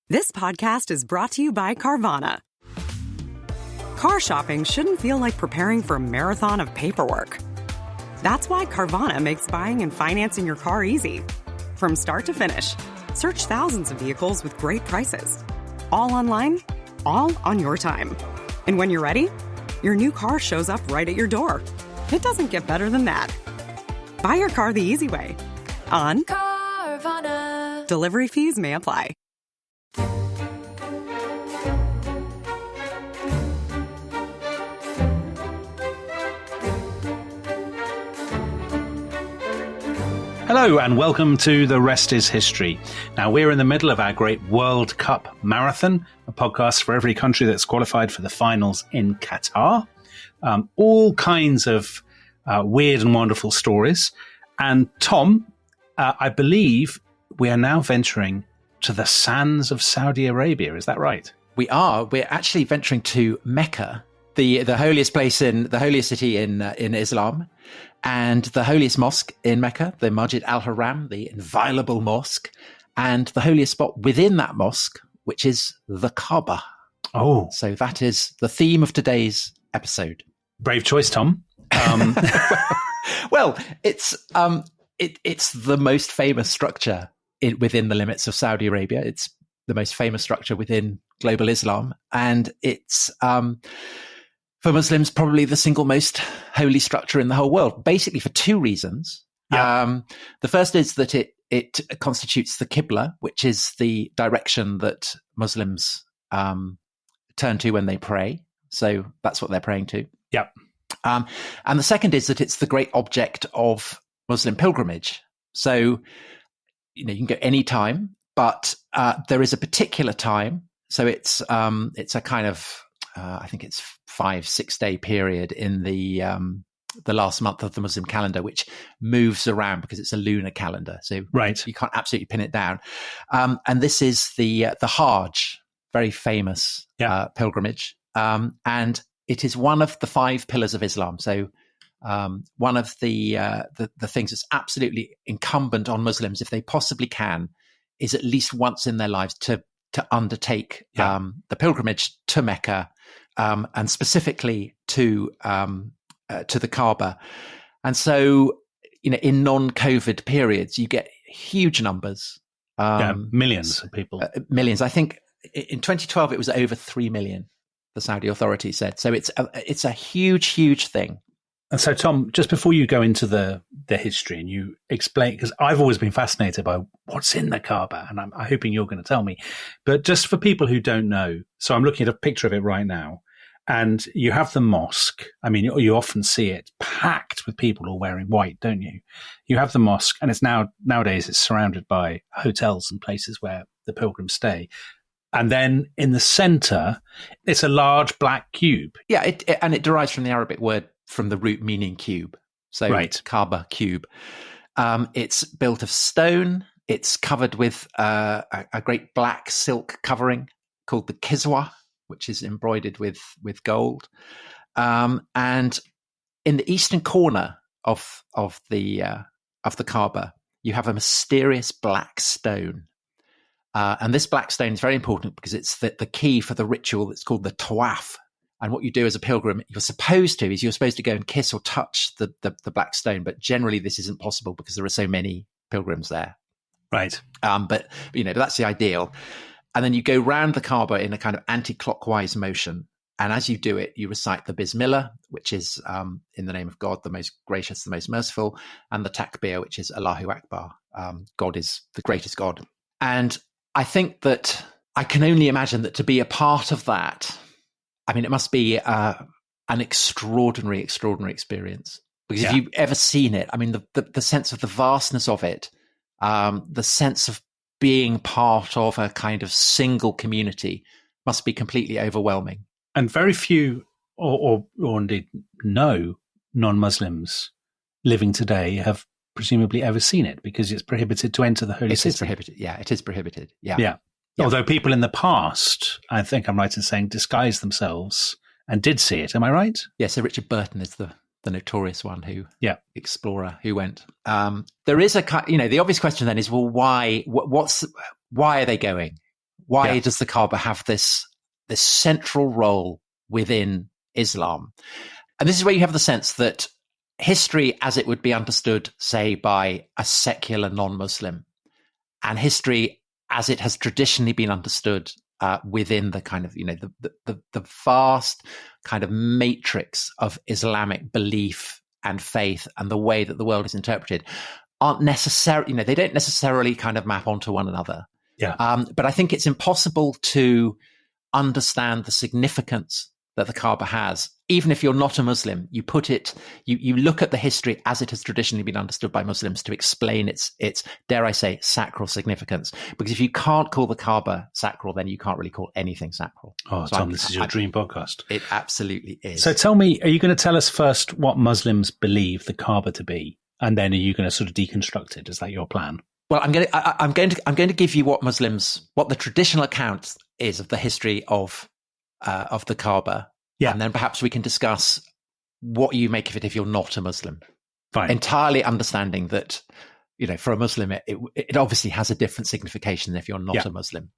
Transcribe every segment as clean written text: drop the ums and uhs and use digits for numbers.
This podcast is brought to you by Carvana. Car shopping shouldn't feel like preparing for a marathon of paperwork. That's why Carvana makes buying and financing your car easy. From start to finish, search thousands of vehicles with great prices. All online, all on your time. And when you're ready, your new car shows up right at your door. It doesn't get better than that. Buy your car the easy way. On Carvana. Delivery fees may apply. Hello and welcome to The Rest is History. Now, we're in the middle of our great World Cup marathon, a podcast for every country that's qualified for the finals in Qatar. All kinds of weird and wonderful stories. And Tom, I believe we are now venturing to the sands of Saudi Arabia. Is that right? We are. We're actually venturing to Mecca, the holiest place the holiest city in Islam, and the holiest mosque in Mecca, the Masjid al-Haram, the inviolable mosque, and the holiest spot within that mosque, which is the Kaaba. Oh. So that is the theme of today's episode. Brave choice, Tom. Well, it's the most famous structure within the limits of Saudi Arabia. It's the most famous structure within global Islam, and it's for Muslims probably the single most holy structure in the whole world, basically for two reasons. Yeah. The first is that it constitutes the Qibla, which is the direction that Muslims turn to when they pray. So that's what they're praying to. Yeah. And the second is that it's the great object of Muslim pilgrimage. So, you can go any time, but there is a particular time. So it's a kind of, I think it's 5-6 day period in the last month of the Muslim calendar, which moves around because it's a lunar calendar. So right. You can't absolutely pin it down. And this is the Hajj, very famous pilgrimage. And it is one of the 5 pillars of Islam. So one of the things that's absolutely incumbent on Muslims, if they possibly can, is at least once in their lives to undertake the pilgrimage to Mecca, and specifically to the Kaaba. And so, in non-COVID periods, you get huge numbers. Millions of people. Millions. I think in 2012 it was over 3 million. The Saudi authorities said. So it's a huge, huge thing. And so, Tom, just before you go into the history and you explain, because I've always been fascinated by what's in the Kaaba, and I'm hoping you're going to tell me. But just for people who don't know, so I'm looking at a picture of it right now, and you have the mosque. I mean, you often see it packed with people all wearing white, don't you? You have the mosque, and it's nowadays it's surrounded by hotels and places where the pilgrims stay. And then in the center, it's a large black cube. Yeah, it derives from the Arabic word, from the root meaning cube. So right. Kaaba, cube. It's built of stone. It's covered with a great black silk covering called the kiswa, which is embroidered with gold. And in the eastern corner of the Kaaba, you have a mysterious black stone. And this black stone is very important because it's the key for the ritual that's called the tawaf. And what you do as a pilgrim, you're supposed to go and kiss or touch the black stone. But generally this isn't possible because there are so many pilgrims there. Right. But that's the ideal. And then you go round the Kaaba in a kind of anti-clockwise motion. And as you do it, you recite the Bismillah, which is in the name of God, the most gracious, the most merciful, and the Takbir, which is Allahu Akbar. God is the greatest God. And I think that I can only imagine that to be a part of that, I mean, it must be an extraordinary, extraordinary experience. Because if you've ever seen it, I mean, the sense of the vastness of it, the sense of being part of a kind of single community must be completely overwhelming. And very few, or indeed no, non-Muslims living today have presumably ever seen it because it's prohibited to enter the holy city. It is prohibited. Yeah, it is prohibited. Yeah. Although people in the past, I think I'm right in saying, disguised themselves and did see it. Am I right? Yeah, so Richard Burton is the notorious one explorer who went. There is the obvious question then is, well, why? Why are they going? Why does the Kaaba have this central role within Islam? And this is where you have the sense that history as it would be understood, say, by a secular non-Muslim, and history as it has traditionally been understood within the kind of, the vast kind of matrix of Islamic belief and faith and the way that the world is interpreted, aren't necessarily, they don't necessarily kind of map onto one another. Yeah. But I think it's impossible to understand the significance that the Kaaba has, even if you're not a Muslim. You put it, you look at the history as it has traditionally been understood by Muslims to explain its, dare I say, sacral significance. Because if you can't call the Kaaba sacral, then you can't really call anything sacral. Oh, so Tom, this is your dream podcast. It absolutely is. So tell me, are you going to tell us first what Muslims believe the Kaaba to be, and then are you going to sort of deconstruct it? Is that your plan? Well, I'm going to give you what the traditional account is of the history of the Kaaba. Yeah. And then perhaps we can discuss what you make of it if you're not a Muslim. Fine. Entirely understanding that, for a Muslim, it obviously has a different signification than if you're not a Muslim.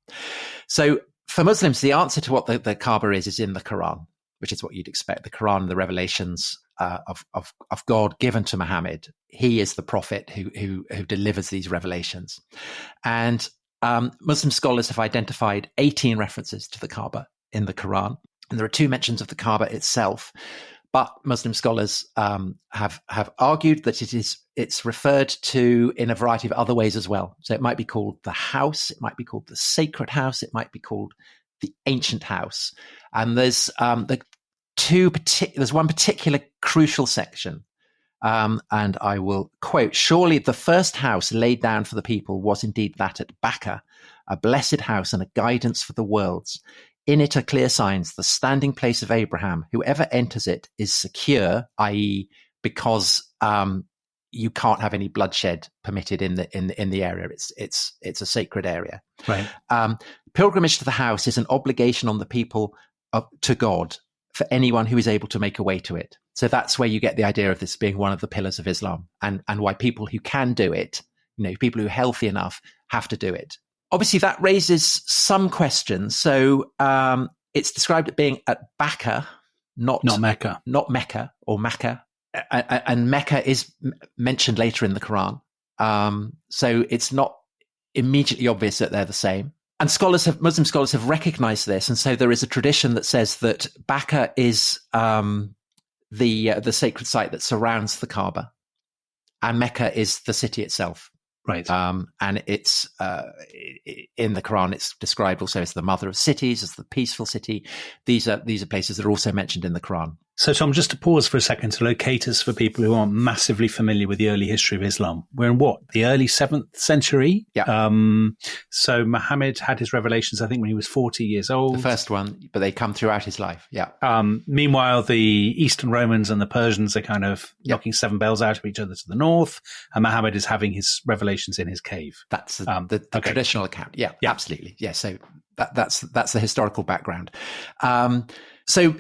So for Muslims, the answer to what the Kaaba is in the Quran, which is what you'd expect. The Quran, the revelations of God given to Muhammad. He is the prophet who delivers these revelations. And Muslim scholars have identified 18 references to the Kaaba in the Quran. And there are 2 mentions of the Kaaba itself. But Muslim scholars have argued that it's referred to in a variety of other ways as well. So it might be called the house, it might be called the sacred house, it might be called the ancient house. And there's there's one particular crucial section, and I will quote: "Surely the first house laid down for the people was indeed that at Mecca, a blessed house and a guidance for the worlds. In it are clear signs, the standing place of Abraham. Whoever enters it is secure, i.e., because you can't have any bloodshed permitted in the area. It's a sacred area. Right. Pilgrimage to the house is an obligation on the people to God for anyone who is able to make a way to it. So that's where you get the idea of this being one of the pillars of Islam, and why people who can do it, people who are healthy enough, have to do it. Obviously, that raises some questions. So it's described as being at Mecca, not Mecca, not Mecca or Mecca, and Mecca is mentioned later in the Quran. So it's not immediately obvious that they're the same. And Muslim scholars have recognized this, and so there is a tradition that says that Mecca is the sacred site that surrounds the Kaaba, and Mecca is the city itself. Right. And it's in the Quran, it's described also as the mother of cities, as the peaceful city. These are places that are also mentioned in the Quran. So, Tom, just to pause for a second to locate us for people who aren't massively familiar with the early history of Islam. We're in what? The early 7th century? Yeah. So Muhammad had his revelations, I think, when he was 40 years old. The first one, but they come throughout his life. Yeah. Meanwhile, the Eastern Romans and the Persians are kind of knocking 7 bells out of each other to the north, and Muhammad is having his revelations in his cave. That's the traditional account. Yeah, absolutely. Yeah. So that's the historical background. So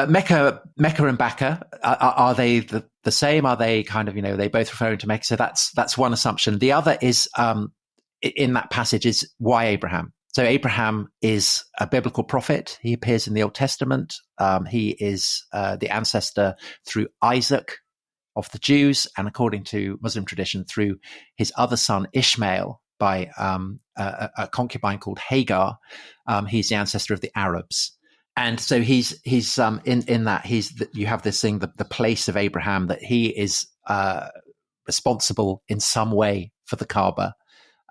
Mecca and Mecca, are they the same? Are they kind of, they both referring to Mecca? So that's one assumption. The other is, in that passage, is why Abraham? So Abraham is a biblical prophet. He appears in the Old Testament. He is the ancestor through Isaac of the Jews, and according to Muslim tradition, through his other son Ishmael by a concubine called Hagar. He's the ancestor of the Arabs. And so he's in that you have this thing, the place of Abraham, that he is responsible in some way for the Kaaba.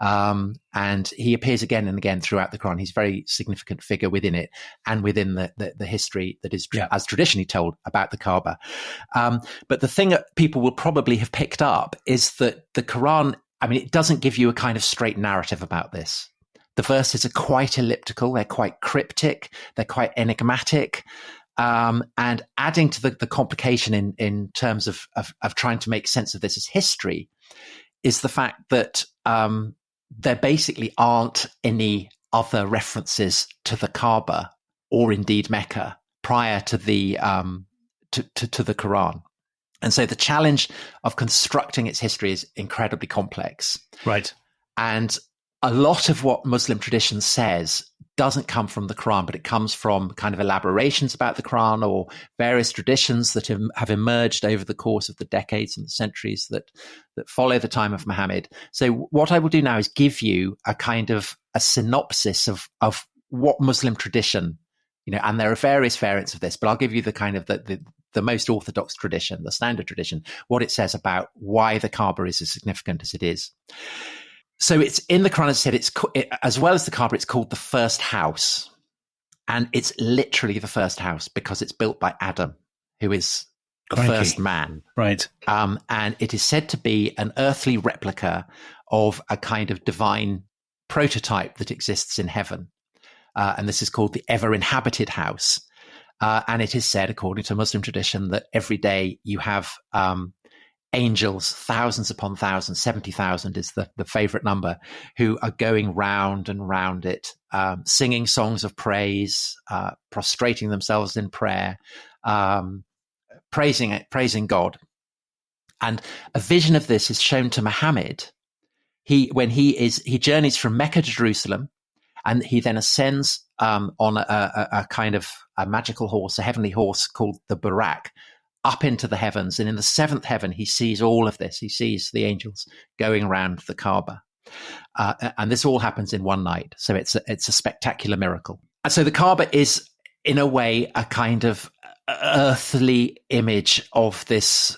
And he appears again and again throughout the Quran. He's a very significant figure within it and within the history that is as traditionally told about the Kaaba. But the thing that people will probably have picked up is that the Quran, it doesn't give you a kind of straight narrative about this. The verses are quite elliptical. They're quite cryptic. They're quite enigmatic. And adding to the complication in terms of trying to make sense of this as history is the fact that there basically aren't any other references to the Kaaba or indeed Mecca prior to the Quran. And so the challenge of constructing its history is incredibly complex. Right. And a lot of what Muslim tradition says doesn't come from the Quran, but it comes from kind of elaborations about the Quran or various traditions that have emerged over the course of the decades and the centuries that follow the time of Muhammad. So what I will do now is give you a kind of a synopsis of what Muslim tradition, and there are various variants of this, but I'll give you the kind of the most orthodox tradition, the standard tradition, what it says about why the Kaaba is as significant as it is. So it's in the Quran, as I said, as well as the Kaaba, it's called the first house. And it's literally the first house because it's built by Adam, who is the first man. Right. And it is said to be an earthly replica of a kind of divine prototype that exists in heaven. And this is called the ever-inhabited house. And it is said, according to Muslim tradition, that every day you have angels, thousands upon thousands, 70,000 is the favorite number, who are going round and round it, singing songs of praise, prostrating themselves in prayer, praising God. And a vision of this is shown to Muhammad. When he journeys from Mecca to Jerusalem, and he then ascends on a kind of a magical horse, a heavenly horse called the Buraq, up into the heavens. And in the seventh heaven, he sees all of this. He sees the angels going around the Kaaba. And this all happens in one night. So it's a spectacular miracle. And so the Kaaba is, in a way, a kind of earthly image of this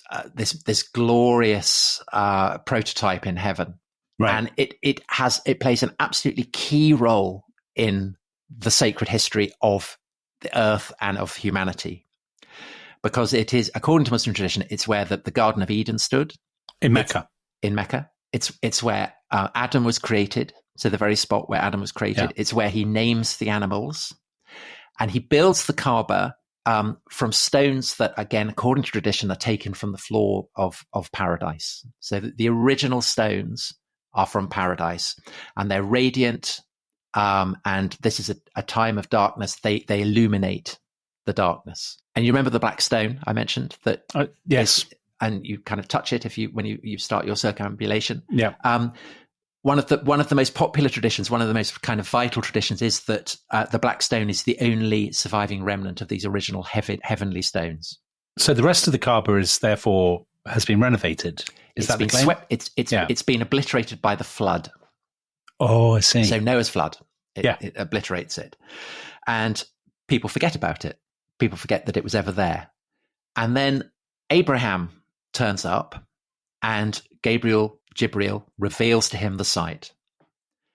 glorious prototype in heaven. Right. And it plays an absolutely key role in the sacred history of the earth and of humanity. Because it is, according to Muslim tradition, it's where the Garden of Eden stood. In Mecca. In Mecca. It's where Adam was created. So the very spot where Adam was created. Yeah. It's where he names the animals. And he builds the Kaaba from stones that, again, according to tradition, are taken from the floor of paradise. So the original stones are from paradise. And they're radiant. And this is a time of darkness. They illuminate the darkness. And you remember the black stone I mentioned that? Yes. And you kind of touch it when you start your circumambulation. Yeah. One of the most popular traditions, one of the most kind of vital traditions, is that the black stone is the only surviving remnant of these original heavenly stones. So the rest of the Kaaba has been renovated. Is that the claim? It's been obliterated by the flood. Oh, I see. So Noah's flood. It obliterates it, and people forget about it. People forget that it was ever there. And then Abraham turns up and Jibril reveals to him the site,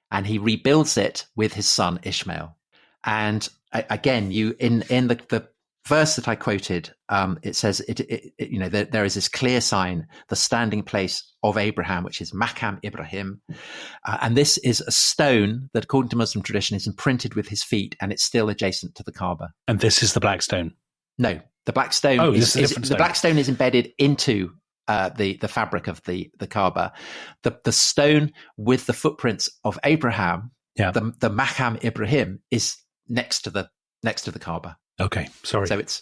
and he rebuilds it with his son Ishmael. And again, in the verse that I quoted, it says there is this clear sign, the standing place of Abraham, which is Maqam Ibrahim, and this is a stone that, according to Muslim tradition, is imprinted with his feet, and it's still adjacent to the Kaaba. And this is the black stone. No, the black stone. The black stone is embedded into the fabric of the Kaaba. The stone with the footprints of Abraham, the Maqam Ibrahim, is next to the Kaaba. Okay, sorry. So it's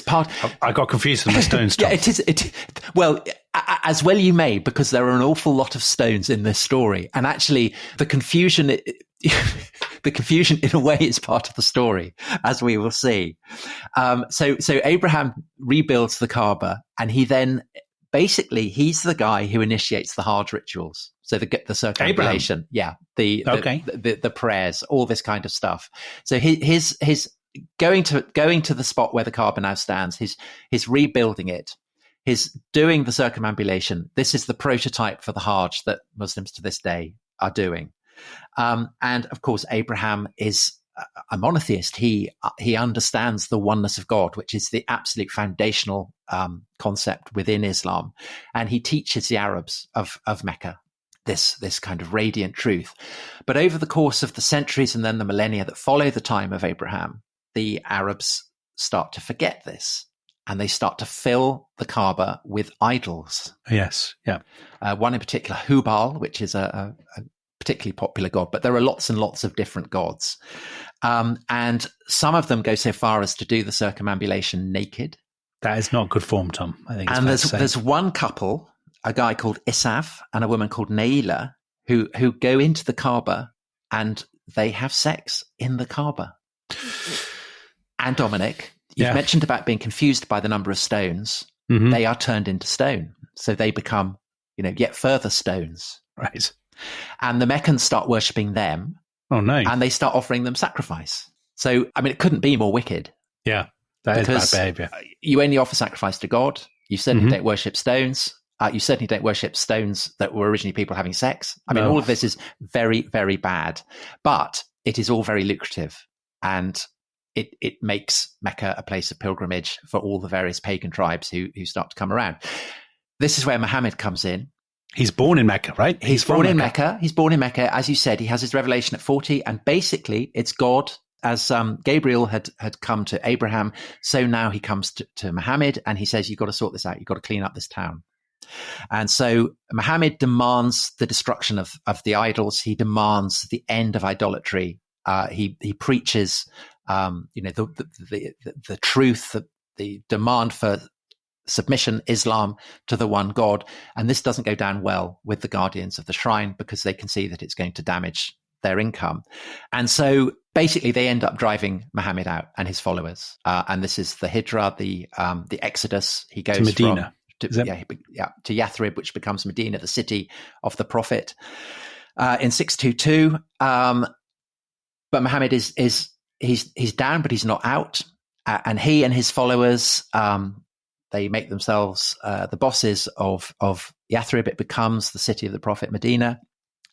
part. I got confused with the stones. Yeah, it is. Well, as well you may, because there are an awful lot of stones in this story, and actually the confusion, the confusion in a way is part of the story, as we will see. So Abraham rebuilds the Kaaba, and he then he's the guy who initiates the Hajj rituals. So the circumambulation, the prayers, all this kind of stuff. So his going to the spot where the Kaaba now stands, his rebuilding it, his doing the circumambulation. This is the prototype for the Hajj that Muslims to this day are doing. And of course, Abraham is a monotheist. He understands the oneness of God, which is the absolute foundational concept within Islam. And he teaches the Arabs of Mecca this kind of radiant truth. But over the course of the centuries and then the millennia that follow the time of Abraham, the Arabs start to forget this, and they start to fill the Kaaba with idols. Yes, yeah. One in particular, Hubal, which is a particularly popular god, but there are lots and lots of different gods. And some of them go so far as to do the circumambulation naked. That is not good form, Tom. I think. And there's one couple, a guy called Isaf and a woman called Naila, who go into the Kaaba and they have sex in the Kaaba. And Dominic, you've mentioned about being confused by the number of stones. Mm-hmm. They are turned into stone. So they become, yet further stones. Right. And the Meccans start worshipping them. Oh, no. And they start offering them sacrifice. So, it couldn't be more wicked. Yeah, that is bad behavior. You only offer sacrifice to God. You certainly don't worship stones. You certainly don't worship stones that were originally people having sex. All of this is very, very bad. But it is all very lucrative. And it makes Mecca a place of pilgrimage for all the various pagan tribes who start to come around. This is where Muhammad comes in. He's born in Mecca, right? He's born in Mecca. He's born in Mecca. As you said, he has his revelation at 40. And basically, it's God, as Gabriel had come to Abraham. So now he comes to Muhammad and he says, you've got to sort this out. You've got to clean up this town. And so Muhammad demands the destruction of the idols. He demands the end of idolatry. He preaches, the truth, the demand for submission, Islam, to the one God. And this doesn't go down well with the guardians of the shrine because they can see that it's going to damage their income. And so basically they end up driving Muhammad out and his followers. And this is the Hijrah, the Exodus. He goes to Medina. to Yathrib, which becomes Medina, the city of the Prophet, in 622. But Muhammad he's down, but he's not out. And he and his followers, they make themselves the bosses of Yathrib. It becomes the city of the Prophet, Medina.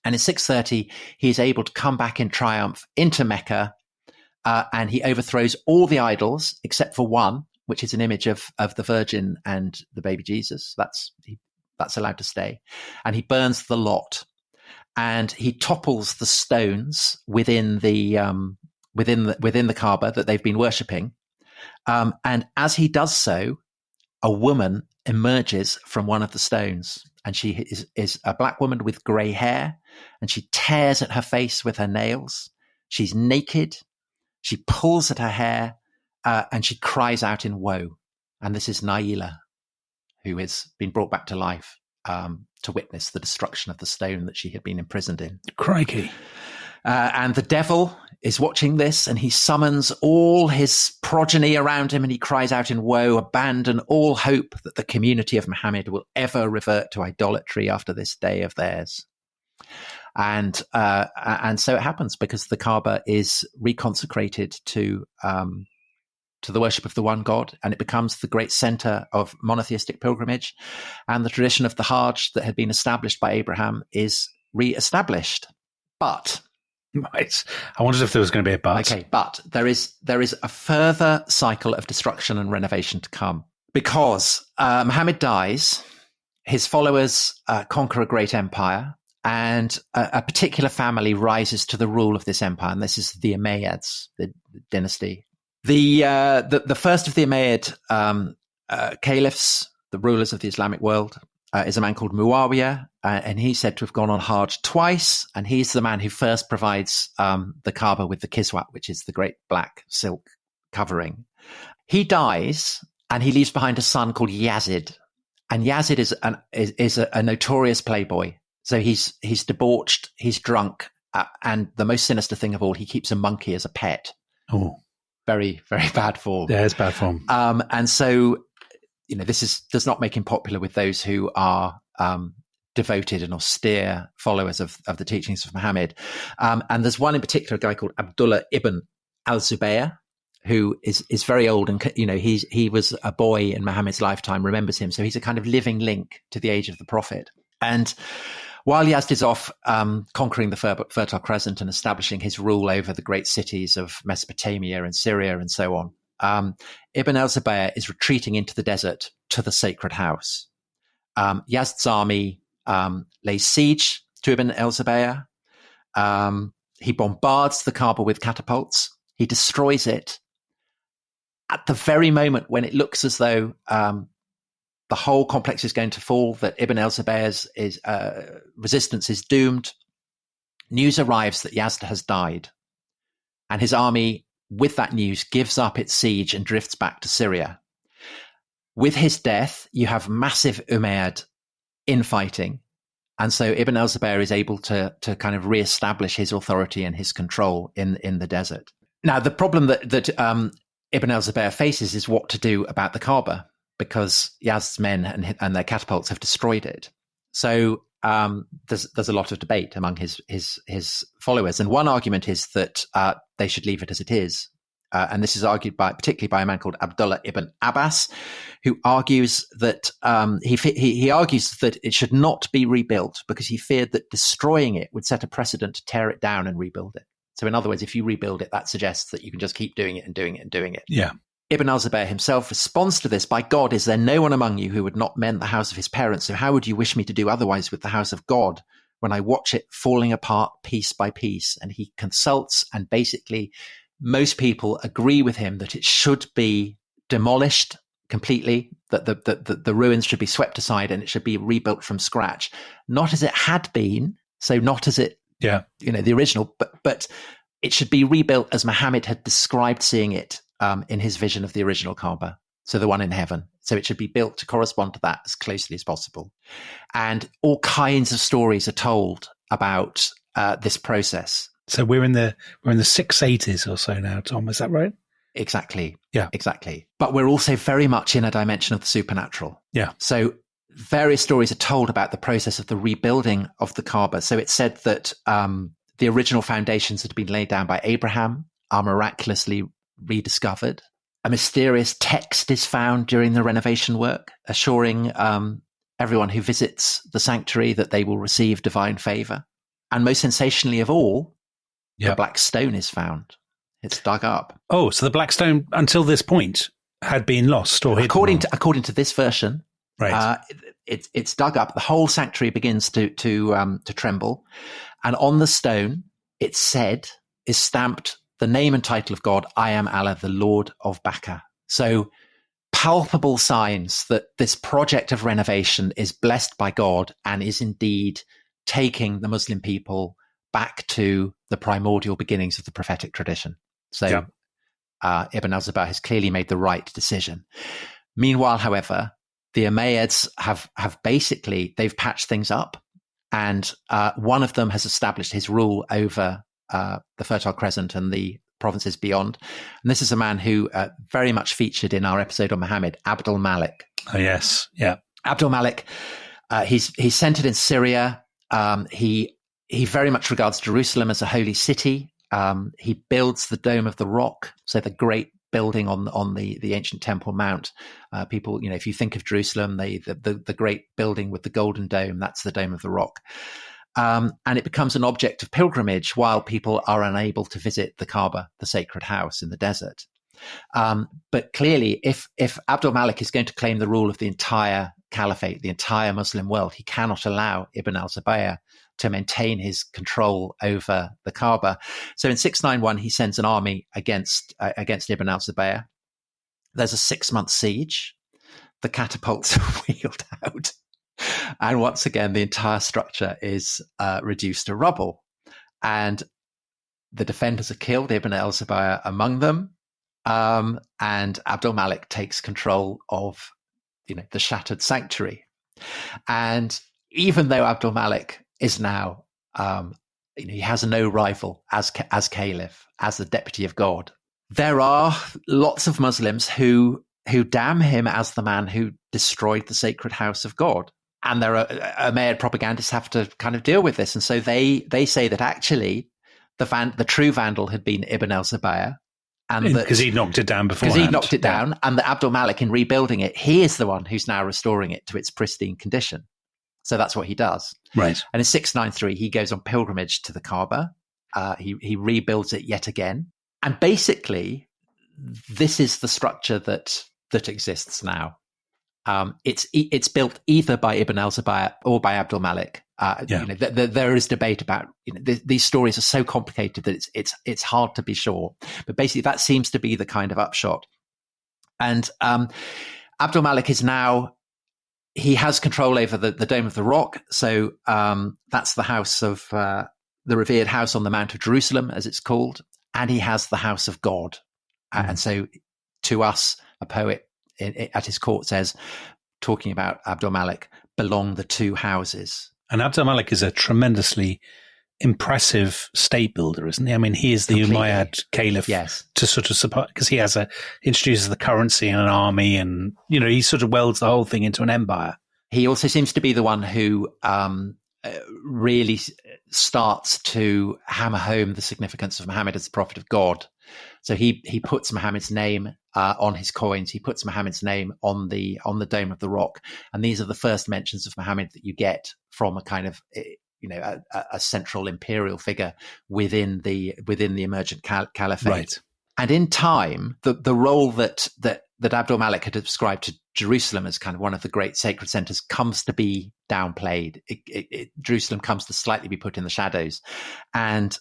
And in 630, he is able to come back in triumph into Mecca, and he overthrows all the idols except for one, which is an image of the Virgin and the baby Jesus. That's allowed to stay. And he burns the lot. And he topples the stones within the Kaaba that they've been worshipping. And as he does so, a woman emerges from one of the stones, and she is a black woman with grey hair, and she tears at her face with her nails. She's naked. She pulls at her hair, and she cries out in woe. And this is Naila, who has been brought back to life to witness the destruction of the stone that she had been imprisoned in. Crikey. And the devil is watching this, and he summons all his progeny around him, and he cries out in woe, abandon all hope that the community of Muhammad will ever revert to idolatry after this day of theirs. And so it happens, because the Kaaba is reconsecrated to the worship of the one God, and it becomes the great center of monotheistic pilgrimage. And the tradition of the Hajj that had been established by Abraham is re-established. But right. I wondered if there was going to be a but. Okay, but there is a further cycle of destruction and renovation to come, because Muhammad dies, his followers conquer a great empire, and a particular family rises to the rule of this empire, and this is the Umayyads, the dynasty. The first of the Umayyad caliphs, the rulers of the Islamic world, is a man called Muawiyah, and he's said to have gone on Hajj twice, and he's the man who first provides the Kaaba with the kiswat, which is the great black silk covering. He dies, and he leaves behind a son called Yazid, and Yazid is a notorious playboy. So he's debauched, he's drunk, and the most sinister thing of all, he keeps a monkey as a pet. Oh, very, very bad form. Yeah, it's bad form. And so, this does not make him popular with those who are devoted and austere followers of the teachings of Muhammad. And there's one in particular, a guy called Abdullah ibn al-Zubayr, who is very old, and he was a boy in Muhammad's lifetime, remembers him. So he's a kind of living link to the age of the Prophet. And while Yazd is off conquering the Fertile Crescent and establishing his rule over the great cities of Mesopotamia and Syria and so on, Ibn al-Zubayr is retreating into the desert to the sacred house. Yazd's army lays siege to Ibn al-Zubayr. He bombards the Kaaba with catapults. He destroys it. At the very moment when it looks as though the whole complex is going to fall, that Ibn al-Zubayr's resistance is doomed, news arrives that Yazd has died. And his army, with that news, gives up its siege and drifts back to Syria. With his death, you have massive Umayyad infighting. And so Ibn al-Zubayr is able to kind of reestablish his authority and his control in the desert. Now, the problem that Ibn al-Zubayr faces is what to do about the Kaaba, because Yazid's men and their catapults have destroyed it. So there's a lot of debate among his followers, and one argument is that they should leave it as it is. And this is argued particularly by a man called Abdullah ibn Abbas, who argues that he argues that it should not be rebuilt because he feared that destroying it would set a precedent to tear it down and rebuild it. So in other words, if you rebuild it, that suggests that you can just keep doing it and doing it and doing it. Yeah. Ibn al-Zubayr himself responds to this: "By God, is there no one among you who would not mend the house of his parents? So how would you wish me to do otherwise with the house of God when I watch it falling apart piece by piece?" And he consults, and basically most people agree with him that it should be demolished completely, that the ruins should be swept aside and it should be rebuilt from scratch, not as it had been, so not as it, the original, but it should be rebuilt as Muhammad had described seeing it in his vision of the original Kaaba, so the one in heaven. So it should be built to correspond to that as closely as possible. And all kinds of stories are told about this process. So we're in the 680s or so now, Tom. Is that right? Exactly. Yeah. Exactly. But we're also very much in a dimension of the supernatural. Yeah. So various stories are told about the process of the rebuilding of the Kaaba. So it's said that the original foundations that had been laid down by Abraham are miraculously rediscovered. A mysterious text is found during the renovation work, assuring everyone who visits the sanctuary that they will receive divine favor. And most sensationally of all, the black stone is found. It's dug up. Oh, so the black stone until this point had been lost or hidden? According to this version, right? It's dug up. The whole sanctuary begins to tremble, and on the stone, it's said, is stamped the name and title of God: "I am Allah, the Lord of Bacca." So palpable signs that this project of renovation is blessed by God and is indeed taking the Muslim people back to the primordial beginnings of the prophetic tradition. So Ibn al-Zubayr has clearly made the right decision. Meanwhile, however, the Umayyads have basically, they've patched things up, and one of them has established his rule over the Fertile Crescent and the provinces beyond. And this is a man who very much featured in our episode on Muhammad, Abdul Malik. Oh, yes. Yeah. Abdul Malik, he's centered in Syria. He very much regards Jerusalem as a holy city. He builds the Dome of the Rock, so the great building on the ancient Temple Mount. People, if you think of Jerusalem, the great building with the golden dome, that's the Dome of the Rock. And it becomes an object of pilgrimage while people are unable to visit the Kaaba, the sacred house in the desert. But clearly, if Abdul Malik is going to claim the rule of the entire caliphate, the entire Muslim world, he cannot allow Ibn al-Zubayr to maintain his control over the Kaaba. So in 691, he sends an army against Ibn al-Zubayr. There's a 6-month siege. The catapults are wheeled out. And once again, the entire structure is reduced to rubble. And the defenders are killed, Ibn al-Zubayr among them. And Abdul Malik takes control of the shattered sanctuary. And even though Abdul Malik is now, he has no rival as caliph, as the deputy of God, there are lots of Muslims who damn him as the man who destroyed the sacred house of God. And there are Umayyad propagandists have to kind of deal with this. And so they say that actually the true vandal had been Ibn al-Zubayr. Because he knocked it down before. Because he knocked it down, and that Abdul Malik, in rebuilding it, he is the one who's now restoring it to its pristine condition. So that's what he does. Right. And in 693, he goes on pilgrimage to the Kaaba. He rebuilds it yet again. And basically, this is the structure that exists now. It's built either by Ibn al-Zubayr or by Abdul Malik. There is debate about these stories are so complicated that it's hard to be sure. But basically, that seems to be the kind of upshot. And Abdul Malik is now, he has control over the Dome of the Rock. So that's the house of the revered house on the Mount of Jerusalem, as it's called. And he has the house of God. And so to us, a poet at his court says, talking about Abdul Malik, belong the two houses. And Abdul Malik is a tremendously impressive state builder, isn't he? I mean, he is the Umayyad caliph to sort of support, because he introduces the currency and an army, and, he sort of welds the whole thing into an empire. He also seems to be the one who really starts to hammer home the significance of Muhammad as the prophet of God. So he puts Muhammad's name on his coins. He puts Muhammad's name on the dome of the rock, and these are the first mentions of Muhammad that you get from a kind of a central imperial figure within the emergent caliphate. Right. And in time, the role that Abdul Malik had ascribed to Jerusalem as kind of one of the great sacred centers comes to be downplayed. Jerusalem comes to slightly be put in the shadows, and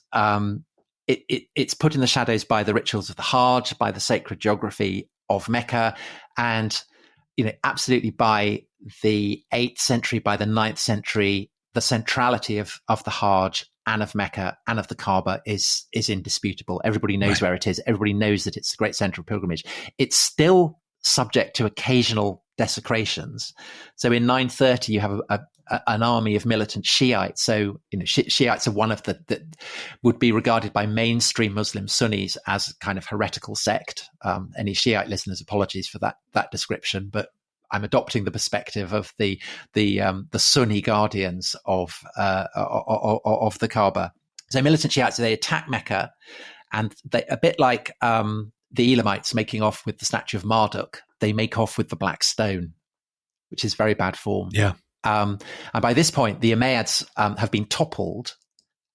it's put in the shadows by the rituals of the Hajj, by the sacred geography of Mecca, and absolutely by the 8th century, by the 9th century, the centrality of the Hajj and of Mecca and of the Kaaba is indisputable. Everybody knows where it is. Everybody knows that it's the great center of pilgrimage. It's still subject to occasional desecrations. So in 930, you have an army of militant Shiites. So Shiites are one of that would be regarded by mainstream Muslim Sunnis as a kind of heretical sect. Any Shiite listeners, apologies for that description, but I'm adopting the perspective of the Sunni guardians of the Kaaba. So militant Shiites, they attack Mecca, and they, a bit like the Elamites making off with the statue of Marduk, they make off with the black stone, which is very bad form. Yeah. And by this point, the Umayyads have been toppled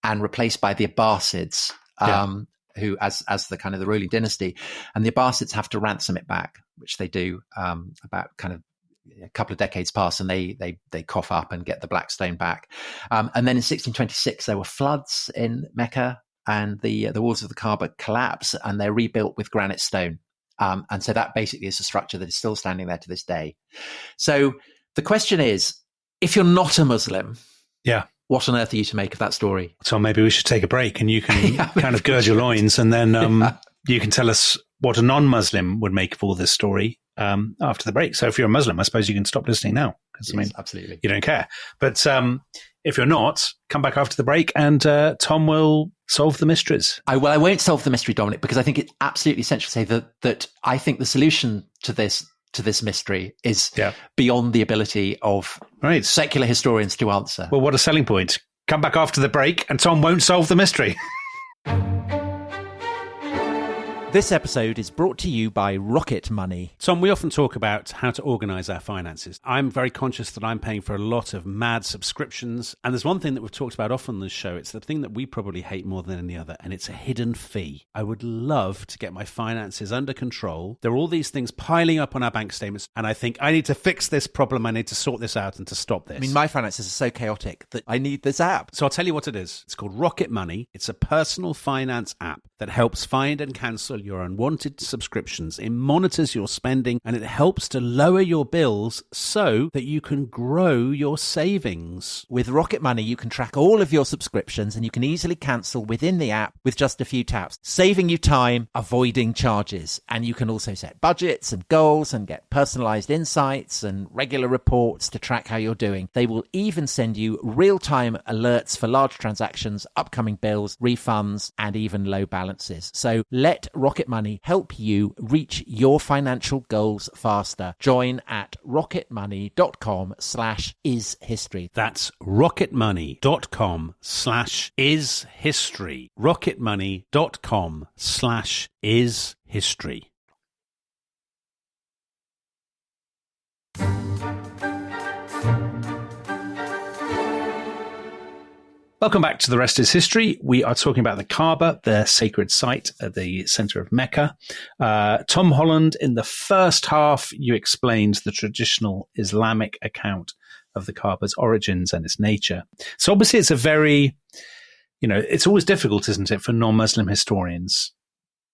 and replaced by the Abbasids, who as the kind of the ruling dynasty, and the Abbasids have to ransom it back, which they do about kind of a couple of decades pass, and they cough up and get the black stone back. And then in 1626, there were floods in Mecca, and the walls of the Kaaba collapse, and they're rebuilt with granite stone. And so that basically is a structure that is still standing there to this day. So the question is, if you're not a Muslim, what on earth are you to make of that story? So maybe we should take a break, and you can kind of gird your loins, and then you can tell us what a non-Muslim would make of all this story after the break. So if you're a Muslim, I suppose you can stop listening now, because yes, absolutely, you don't care. But if you're not, come back after the break, and Tom will solve the mysteries. I won't solve the mystery, Dominic, because I think it's absolutely essential to say that I think the solution to this mystery is beyond the ability of secular historians to answer. Well, what a selling point. Come back after the break, and Tom won't solve the mystery. This episode is brought to you by Rocket Money. Tom, we often talk about how to organise our finances. I'm very conscious that I'm paying for a lot of mad subscriptions. And there's one thing that we've talked about often on this show. It's the thing that we probably hate more than any other, and it's a hidden fee. I would love to get my finances under control. There are all these things piling up on our bank statements, and I think I need to fix this problem. I need to sort this out and to stop this. I mean, my finances are so chaotic that I need this app. So I'll tell you what it is. It's called Rocket Money. It's a personal finance app that helps find and cancel your unwanted subscriptions. It monitors your spending, and it helps to lower your bills so that you can grow your savings. With Rocket Money, you can track all of your subscriptions, and you can easily cancel within the app with just a few taps, saving you time, avoiding charges. And you can also set budgets and goals and get personalized insights and regular reports to track how you're doing. They will even send you real-time alerts for large transactions, upcoming bills, refunds, and even low balances. So let Rocket Money help you reach your financial goals faster. Join at rocketmoney.com/ishistory. That's rocketmoney.com/ishistory. rocketmoney.com/ishistory. Welcome back to The Rest is History. We are talking about the Kaaba, the sacred site at the center of Mecca. Tom Holland, in the first half, you explained the traditional Islamic account of the Kaaba's origins and its nature. So obviously it's a very, it's always difficult, isn't it, for non-Muslim historians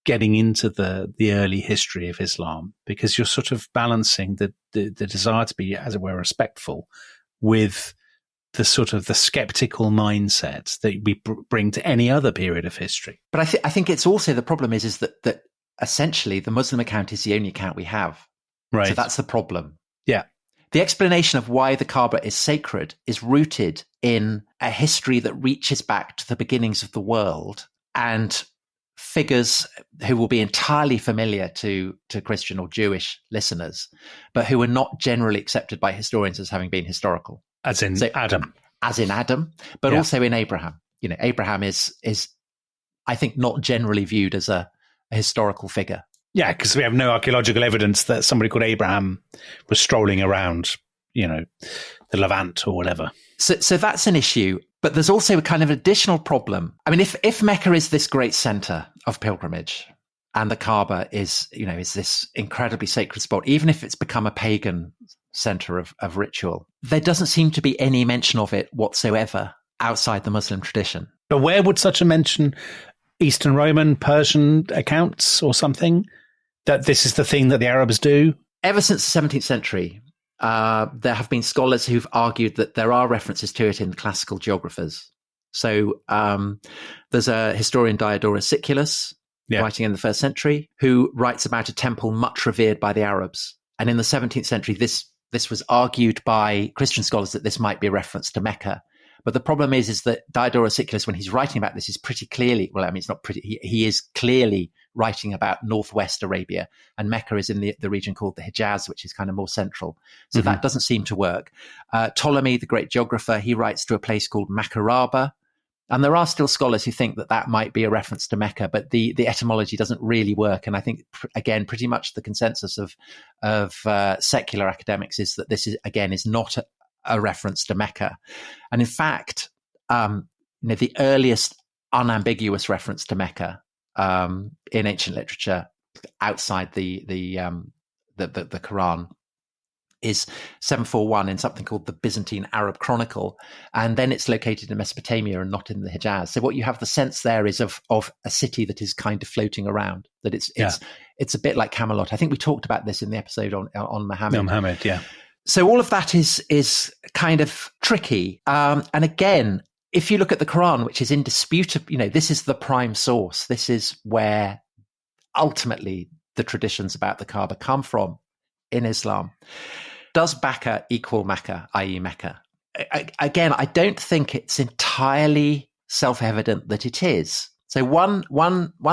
getting into the early history of Islam, because you're sort of balancing the desire to be, as it were, respectful with the sort of the skeptical mindset that we bring to any other period of history. But I think it's also, the problem is that essentially the Muslim account is the only account we have. Right. So that's the problem. Yeah. The explanation of why the Kaaba is sacred is rooted in a history that reaches back to the beginnings of the world, and figures who will be entirely familiar to Christian or Jewish listeners, but who are not generally accepted by historians as having been historical. As in Adam. As in Adam, but also in Abraham. You know, Abraham is I think not generally viewed as a historical figure. Yeah, because we have no archaeological evidence that somebody called Abraham was strolling around, the Levant or whatever. So that's an issue. But there's also a kind of additional problem. I mean, if Mecca is this great center of pilgrimage and the Kaaba is this incredibly sacred spot, even if it's become a pagan center of ritual, there doesn't seem to be any mention of it whatsoever outside the Muslim tradition. But where would such a mention, Eastern Roman, Persian accounts or something, that this is the thing that the Arabs do? Ever since the 17th century, there have been scholars who've argued that there are references to it in classical geographers. So there's a historian, Diodorus Siculus, writing in the 1st century, who writes about a temple much revered by the Arabs. And in the 17th century, this was argued by Christian scholars that this might be a reference to Mecca. But the problem is that Diodorus Siculus, when he's writing about this, is pretty clearly, it's not pretty, he is clearly writing about northwest Arabia, and Mecca is in the region called the Hijaz, which is kind of more central. So that doesn't seem to work. Ptolemy, the great geographer, he writes to a place called Makaraba, and there are still scholars who think that might be a reference to Mecca, but the etymology doesn't really work. And I think, again, pretty much the consensus of secular academics is that this is not a reference to Mecca. And in fact, the earliest unambiguous reference to Mecca in ancient literature outside the Quran is 741 in something called the Byzantine Arab Chronicle, and then it's located in Mesopotamia and not in the Hijaz. So what you have the sense there is of a city that is kind of floating around, that it's a bit like Camelot. I think we talked about this in the episode on Muhammad. Muhammad, yeah. So all of that is kind of tricky. And again, if you look at the Quran, which is indisputable, this is the prime source. This is where ultimately the traditions about the Kaaba come from in Islam. Does Baka equal Mecca, i.e. Mecca? Again, I don't think it's entirely self-evident that it is. So one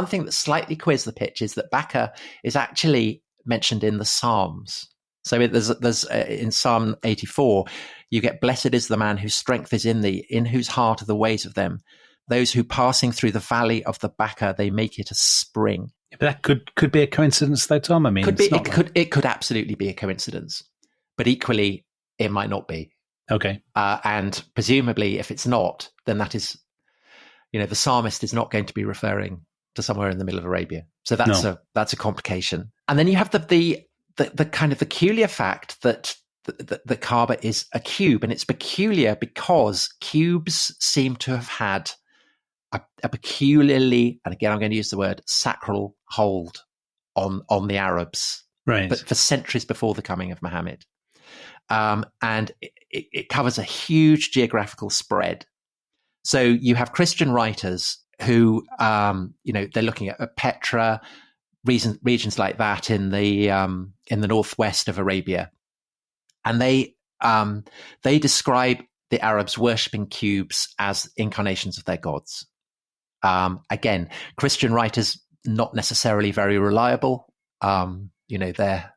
thing that slightly queers the pitch is that Baka is actually mentioned in the Psalms. So there's in Psalm 84, you get, blessed is the man whose strength is in thee, in whose heart are the ways of them. Those who passing through the valley of the Baka, they make it a spring. But that could be a coincidence though, Tom. I mean, it could absolutely be a coincidence, but equally it might not be. Okay. And presumably if it's not, then that is, the psalmist is not going to be referring to somewhere in the middle of Arabia. So that's a complication. And then you have the kind of peculiar fact that the Kaaba is a cube, and it's peculiar because cubes seem to have had a peculiarly, and again I'm going to use the word, sacral hold on the Arabs, right? But for centuries before the coming of Muhammad, and it covers a huge geographical spread. So you have Christian writers who, they're looking at Petra, regions like that in the northwest of Arabia, and they describe the Arabs worshipping cubes as incarnations of their gods. Again, Christian writers not necessarily very reliable. They're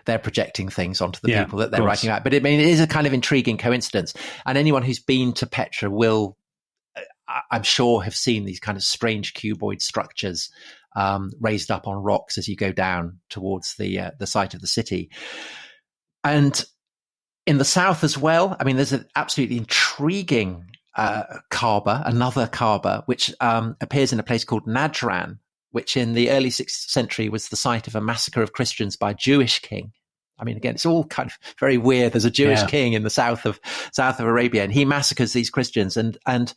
projecting things onto the people that they're writing about. But it is a kind of intriguing coincidence. And anyone who's been to Petra will, I'm sure, have seen these kind of strange cuboid structures raised up on rocks as you go down towards the site of the city. And in the south as well, I mean, there's an absolutely intriguing Kaaba, another Kaaba, which appears in a place called Najran, which in the early 6th century was the site of a massacre of Christians by a Jewish king. I mean, again, it's all kind of very weird. There's a Jewish king in the south of Arabia, and he massacres these Christians, and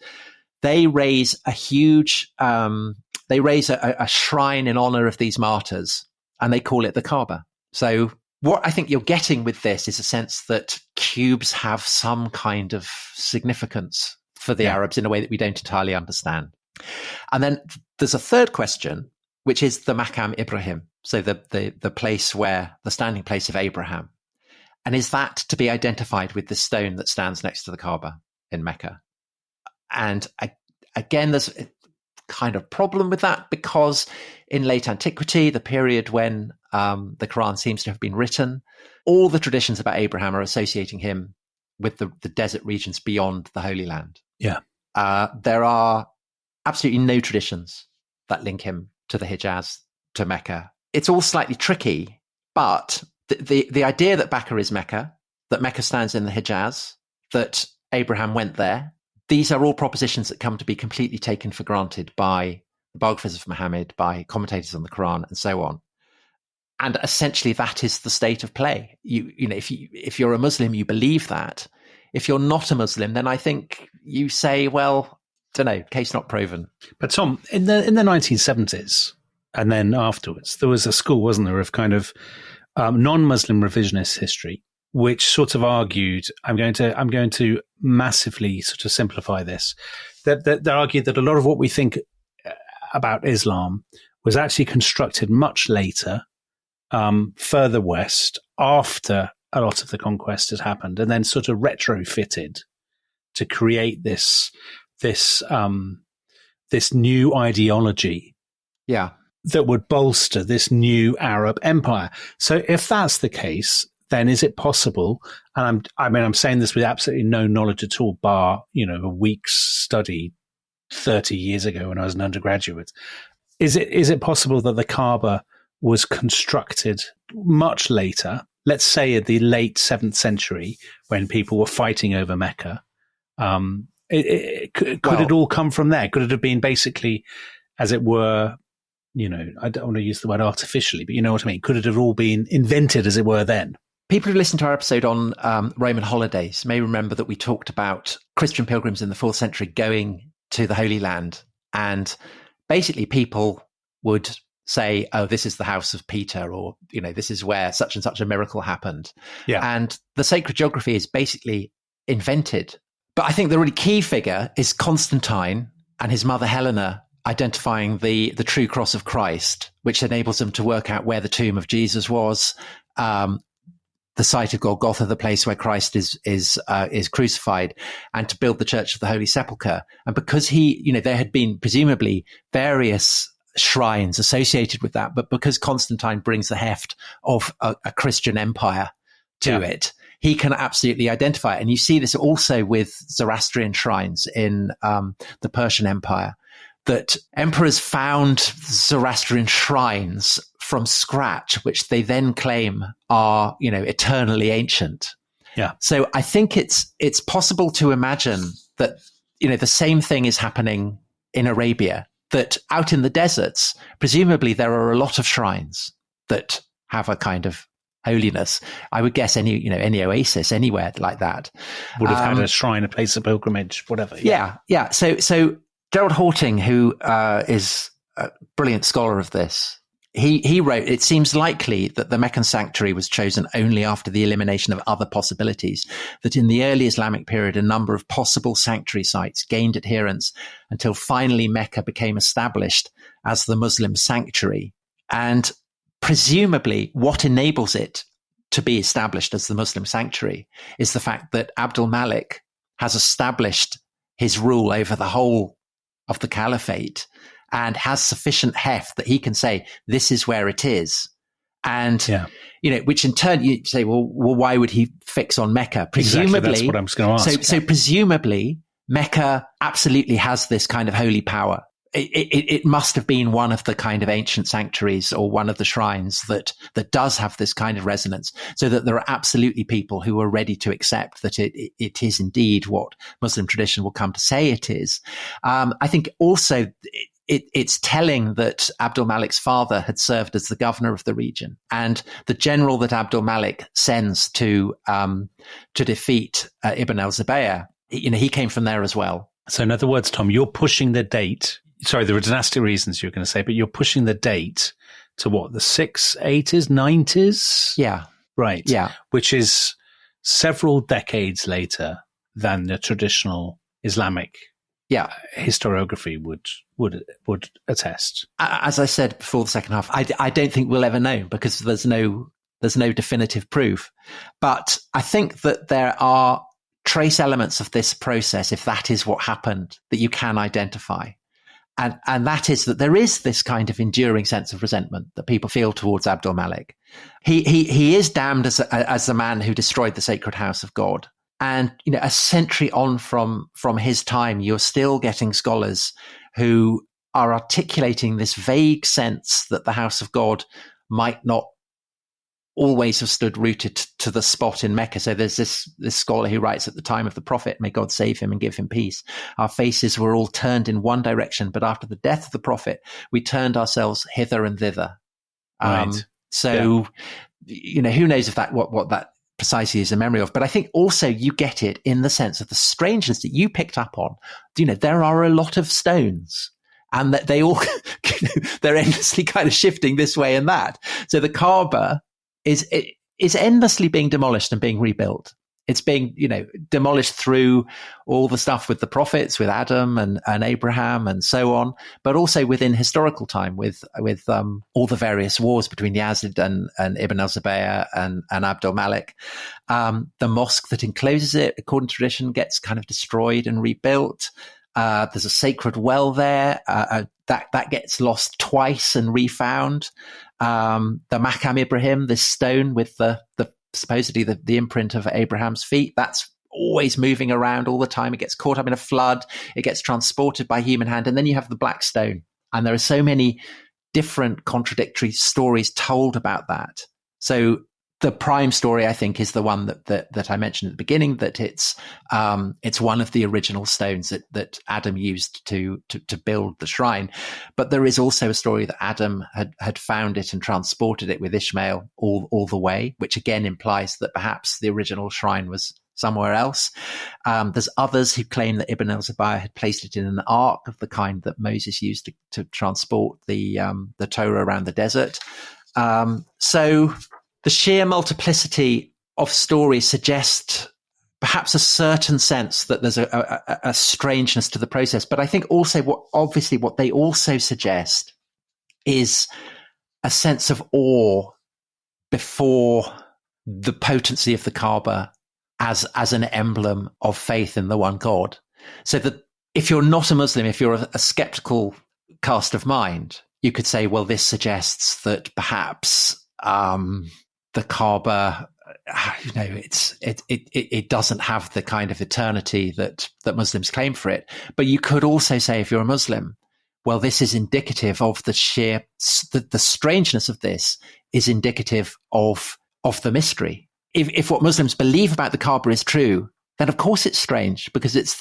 they raise a huge, a shrine in honor of these martyrs, and they call it the Kaaba. So what I think you're getting with this is a sense that cubes have some kind of significance for the Arabs in a way that we don't entirely understand. And then there's a third question, which is the Maqam Ibrahim, so the place where the standing place of Abraham. And is that to be identified with the stone that stands next to the Kaaba in Mecca? And again, there's a kind of problem with that, because in late antiquity, the period when the Quran seems to have been written, all the traditions about Abraham are associating him with the desert regions beyond the Holy Land. Yeah. There are absolutely no traditions that link him to the Hijaz, to Mecca. It's all slightly tricky, but the idea that Mecca is Mecca, that Mecca stands in the Hijaz, that Abraham went there, these are all propositions that come to be completely taken for granted by the biographers of Muhammad, by commentators on the Quran, and so on. And essentially, that is the state of play. You know, if you're a Muslim, you believe that. If you're not a Muslim, then I think you say, well, don't know, case not proven. But Tom, in the 1970s, and then afterwards, there was a school, wasn't there, of kind of non-Muslim revisionist history, which sort of argued, I'm going to massively sort of simplify this, that they argued that a lot of what we think about Islam was actually constructed much later, further west, after a lot of the conquest had happened, and then sort of retrofitted to create this new ideology, that would bolster this new Arab empire. So, if that's the case, then is it possible? And I'm saying this with absolutely no knowledge at all, bar a week's study 30 years ago when I was an undergraduate. Is it possible that the Kaaba was constructed much later? Let's say in the late 7th century, when people were fighting over Mecca. Could it all come from there? Could it have been basically, as it were, I don't want to use the word artificially, but you know what I mean? Could it have all been invented, as it were, then? People who listened to our episode on Roman holidays may remember that we talked about Christian pilgrims in the 4th century going to the Holy Land. And basically people would say, oh, this is the house of Peter, or, this is where such and such a miracle happened. Yeah. And the sacred geography is basically invented. But I think the really key figure is Constantine and his mother Helena identifying the true cross of Christ, which enables them to work out where the tomb of Jesus was, the site of Golgotha, the place where Christ is crucified, and to build the Church of the Holy Sepulchre. And because there had been presumably various shrines associated with that, but because Constantine brings the heft of a Christian empire to it, he can absolutely identify it. And you see this also with Zoroastrian shrines in the Persian Empire, that emperors found Zoroastrian shrines from scratch, which they then claim are, eternally ancient. Yeah. So I think it's possible to imagine that, the same thing is happening in Arabia, that out in the deserts, presumably there are a lot of shrines that have a kind of holiness. I would guess any oasis anywhere like that would have had a shrine, a place of pilgrimage, whatever. Yeah. So Gerald Horting, who is a brilliant scholar of this, he wrote, it seems likely that the Meccan sanctuary was chosen only after the elimination of other possibilities, that in the early Islamic period, a number of possible sanctuary sites gained adherents until finally Mecca became established as the Muslim sanctuary. And presumably what enables it to be established as the Muslim sanctuary is the fact that Abdul Malik has established his rule over the whole of the caliphate and has sufficient heft that he can say, this is where it is. And, which in turn you say, well, why would he fix on Mecca? Presumably, exactly, that's what I was going to ask. So presumably Mecca absolutely has this kind of holy power. It must have been one of the kind of ancient sanctuaries or one of the shrines that does have this kind of resonance, so that there are absolutely people who are ready to accept that it is indeed what Muslim tradition will come to say it is. I think also it's telling that Abdul Malik's father had served as the governor of the region, and the general that Abdul Malik sends to defeat Ibn al-Zubayr, he came from there as well. So in other words, Tom, you're pushing the date. Sorry, there were dynastic reasons you were going to say, but you're pushing the date to what, the 680s, 90s? Yeah. Right. Yeah. Which is several decades later than the traditional Islamic historiography would attest. As I said before the second half, I don't think we'll ever know, because there's no There's no definitive proof. But I think that there are trace elements of this process, if that is what happened, that you can identify. And that is that there is this kind of enduring sense of resentment that people feel towards Abdul Malik. He is damned as the man who destroyed the sacred house of God. And, a century on from his time, you're still getting scholars who are articulating this vague sense that the house of God might not always have stood rooted to the spot in Mecca. So there's this scholar who writes, at the time of the Prophet, may God save him and give him peace, our faces were all turned in one direction, but after the death of the Prophet, we turned ourselves hither and thither. Right. Who knows if that what that precisely is a memory of. But I think also you get it in the sense of the strangeness that you picked up on. There are a lot of stones, and that they all they're endlessly kind of shifting this way and that. So the Kaaba is endlessly being demolished and being rebuilt. It's being, demolished through all the stuff with the prophets, with Adam and Abraham and so on, but also within historical time with all the various wars between Yazid and Ibn al-Zubayr and Abdul Malik. The mosque that encloses it, according to tradition, gets kind of destroyed and rebuilt. There's a sacred well there that gets lost twice and refound. The Maqam Ibrahim, this stone with the supposedly the imprint of Abraham's feet, that's always moving around all the time. It gets caught up in a flood. It gets transported by human hand. And then you have the black stone. And there are so many different contradictory stories told about that. So the prime story, I think, is the one that I mentioned at the beginning, that it's one of the original stones that Adam used to build the shrine. But there is also a story that Adam had found it and transported it with Ishmael all the way, which again implies that perhaps the original shrine was somewhere else. There's others who claim that Ibn al-Zubayr had placed it in an ark of the kind that Moses used to transport the Torah around the desert. So the sheer multiplicity of stories suggest perhaps a certain sense that there's a strangeness to the process. But I think also what they also suggest is a sense of awe before the potency of the Kaaba as an emblem of faith in the one God. So that if you're not a Muslim, if you're a skeptical cast of mind, you could say, well, this suggests that perhaps the Kaaba, it doesn't have the kind of eternity that Muslims claim for it. But you could also say, if you're a Muslim, well, this is indicative of the strangeness of this is indicative of the mystery. If what Muslims believe about the Kaaba is true, then of course it's strange, because it's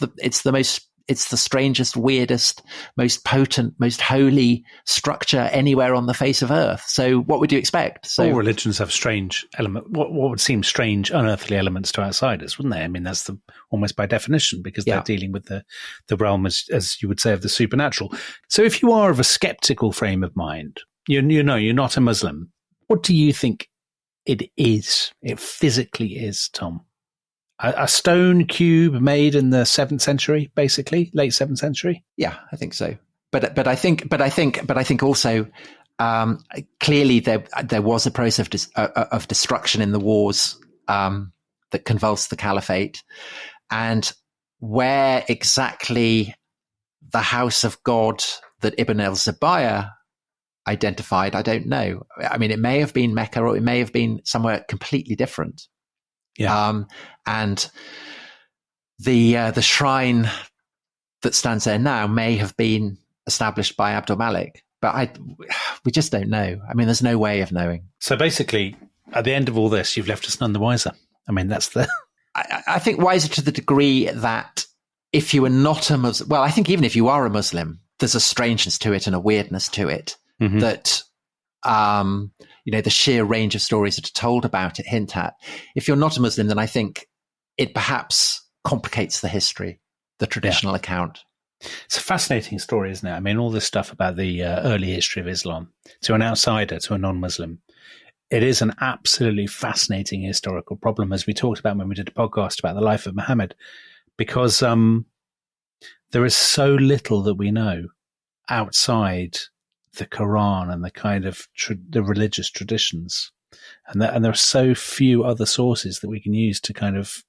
the strangest, weirdest, most potent, most holy structure anywhere on the face of Earth. So what would you expect? So all religions have strange what would seem strange, unearthly elements to outsiders, wouldn't they? I mean, that's almost by definition, because they're dealing with the realm, as you would say, of the supernatural. So if you are of a skeptical frame of mind, you're not a Muslim, what do you think it physically is, Tom? A stone cube made in the 7th century, basically, late 7th century. Yeah, I think so. But I think also clearly there was a process of destruction in the wars that convulsed the caliphate, and where exactly the house of God that Ibn al-Zubayr identified, I don't know. I mean, it may have been Mecca, or it may have been somewhere completely different. Yeah. And the shrine that stands there now may have been established by Abdul Malik, but we just don't know. I mean, there's no way of knowing. So basically, at the end of all this, you've left us none the wiser. I mean, that's the... I think wiser to the degree that if you are not a Muslim, well, I think even if you are a Muslim, there's a strangeness to it and a weirdness to it that... the sheer range of stories that are told about it hint at. If you're not a Muslim, then I think it perhaps complicates the history, the traditional account. It's a fascinating story, isn't it? I mean, all this stuff about the early history of Islam, to an outsider, to a non-Muslim, it is an absolutely fascinating historical problem, as we talked about when we did a podcast about the life of Muhammad, because there is so little that we know outside the Quran and the kind of the religious traditions. And there are so few other sources that we can use to kind of,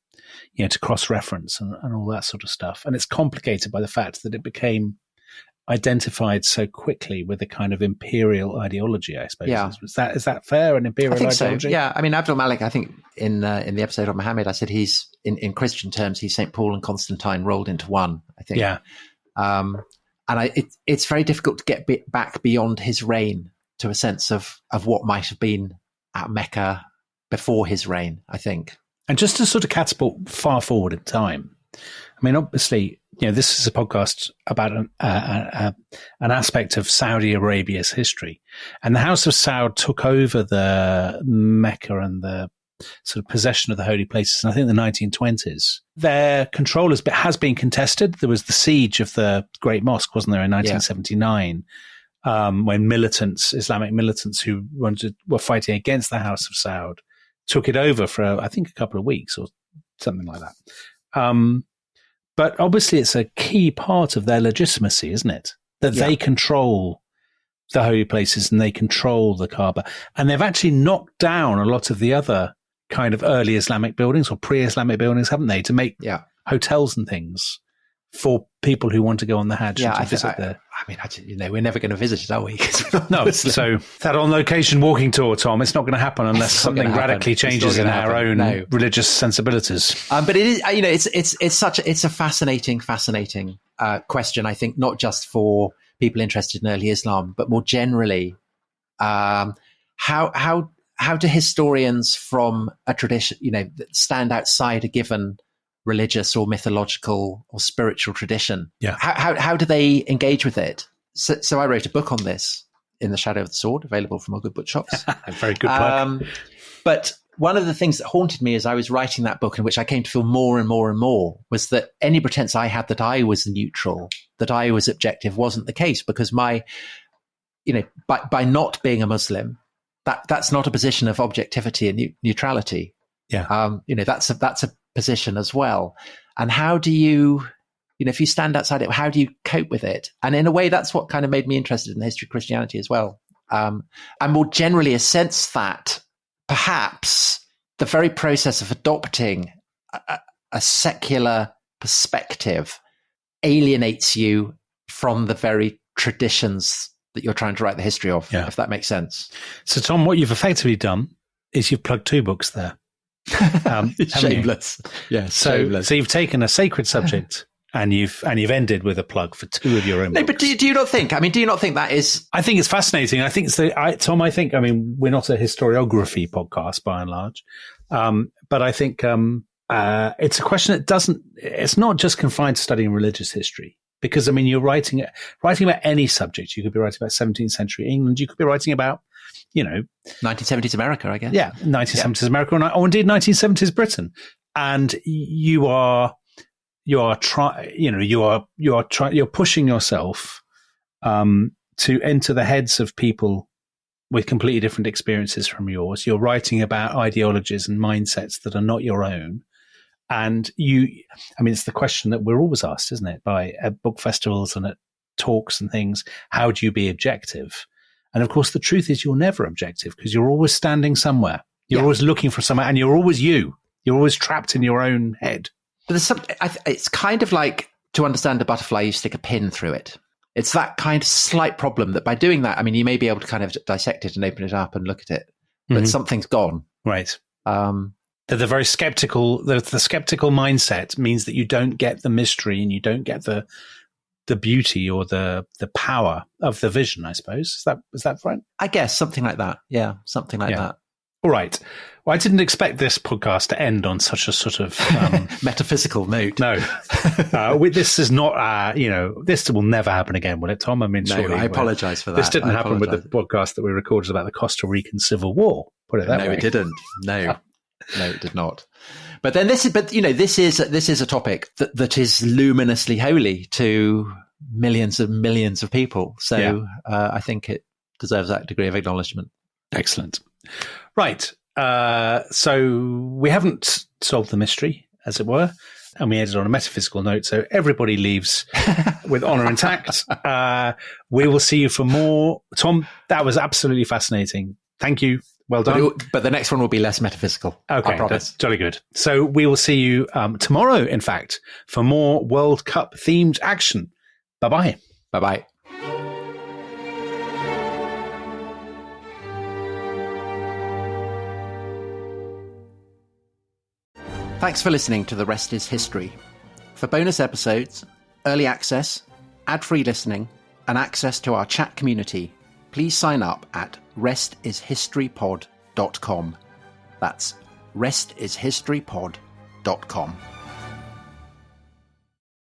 to cross-reference and all that sort of stuff. And it's complicated by the fact that it became identified so quickly with a kind of imperial ideology, I suppose. Yeah. Is that fair, an imperial ideology? I think so, yeah. I mean, Abdul Malik, I think in the episode on Mohammed, I said he's, in Christian terms, he's St. Paul and Constantine rolled into one, I think. Yeah. And it's very difficult to get back beyond his reign to a sense of what might have been at Mecca before his reign, I think. And just to sort of catapult far forward in time, I mean, obviously, this is a podcast about an aspect of Saudi Arabia's history. And the House of Saud took over the Mecca and the sort of possession of the holy places in, I think, the 1920s. Their control has been contested. There was the siege of the Great Mosque, wasn't there, in 1979, when Islamic militants who were fighting against the House of Saud took it over for, I think, a couple of weeks or something like that. But obviously it's a key part of their legitimacy, isn't it? That they control the holy places and they control the Kaaba. And they've actually knocked down a lot of the other kind of early Islamic buildings or pre-Islamic buildings, haven't they, to make hotels and things for people who want to go on the Hajj and visit there. I mean, we're never going to visit it, are we? No, so that on-location walking tour, Tom, it's not going to happen unless something radically changes in our own religious sensibilities. But it is, it's a fascinating question. I think not just for people interested in early Islam, but more generally, how do historians from a tradition, stand outside a given religious or mythological or spiritual tradition? Yeah. How do they engage with it? So I wrote a book on this, In the Shadow of the Sword, available from all good bookshops. Very good plug. But one of the things that haunted me as I was writing that book, in which I came to feel more and more and more, was that any pretense I had that I was neutral, that I was objective, wasn't the case, because by not being a Muslim, that's not a position of objectivity and neutrality. Yeah. That's a position as well. And how do you, if you stand outside it, how do you cope with it? And in a way, that's what kind of made me interested in the history of Christianity as well. And more generally, a sense that perhaps the very process of adopting a secular perspective alienates you from the very traditions that you're trying to write the history of, if that makes sense. So, Tom, what you've effectively done is you've plugged two books there. Shameless. Yes. So shameless. So you've taken a sacred subject and you've ended with a plug for two of your own books. But do you not think? I mean, do you not think that is? I think it's fascinating. I think it's Tom. I mean, we're not a historiography podcast by and large, but I think it's a question that doesn't. It's not just confined to studying religious history. Because, I mean, you're writing about any subject. You could be writing about 17th century England. You could be writing about, 1970s America, I guess. Yeah, 1970s America, or indeed 1970s Britain. And you're pushing yourself to enter the heads of people with completely different experiences from yours. You're writing about ideologies and mindsets that are not your own. And it's the question that we're always asked, isn't it, at book festivals and at talks and things, how do you be objective? And of course, the truth is you're never objective because you're always standing somewhere. You're always looking for somewhere and you're always you. You're always trapped in your own head. But there's it's kind of like, to understand a butterfly, you stick a pin through it. It's that kind of slight problem that by doing that, I mean, you may be able to kind of dissect it and open it up and look at it, but something's gone. Right. The very skeptical, the skeptical mindset means that you don't get the mystery and you don't get the beauty or the power of the vision, I suppose. Is that right? I guess something like that. Yeah, something like that. All right. Well, I didn't expect this podcast to end on such a sort of metaphysical note. No, this is not. This will never happen again, will it, Tom? I mean, no, surely, I apologize for that. This didn't happen with the podcast that we recorded about the Costa Rican Civil War. Put it that way. No, it didn't. No. No, it did not. But then this is a topic that is luminously holy to millions and millions of people. So I think it deserves that degree of acknowledgement. Excellent. Right. So we haven't solved the mystery, as it were, and we ended on a metaphysical note. So everybody leaves with honor intact. We will see you for more. Tom, that was absolutely fascinating. Thank you. Well done. But the next one will be less metaphysical. Okay, that's jolly good. So we will see you tomorrow, in fact, for more World Cup themed action. Bye-bye. Bye-bye. Thanks for listening to The Rest is History. For bonus episodes, early access, ad-free listening, and access to our chat community, please sign up at restishistorypod.com. That's restishistorypod.com.